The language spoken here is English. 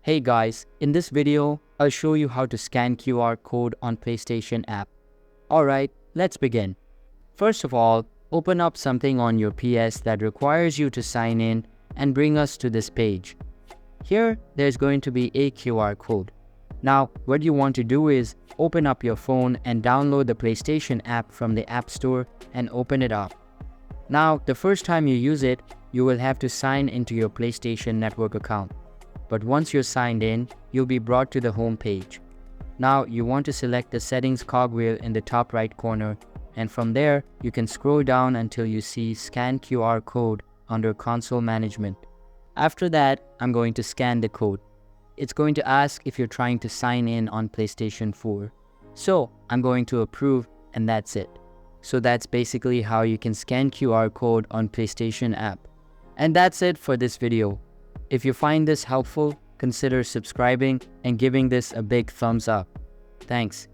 Hey guys, in this video, I'll show you how to scan QR code on PlayStation app. Alright, let's begin. First of all, open up something on your PS that requires you to sign in and bring us to this page. Here, there's going to be a QR code. Now, what you want to do is open up your phone and download the PlayStation app from the App Store and open it up. Now, the first time you use it, you will have to sign into your PlayStation Network account. But once you're signed in, you'll be brought to the home page. Now, you want to select the settings cogwheel in the top right corner, and from there, you can scroll down until you see Scan QR Code under Console Management. After that, I'm going to scan the code. It's going to ask if you're trying to sign in on PlayStation 4. So, I'm going to approve, and that's it. So that's basically how you can scan QR code on PlayStation app. And that's it for this video. If you find this helpful, consider subscribing and giving this a big thumbs up. Thanks.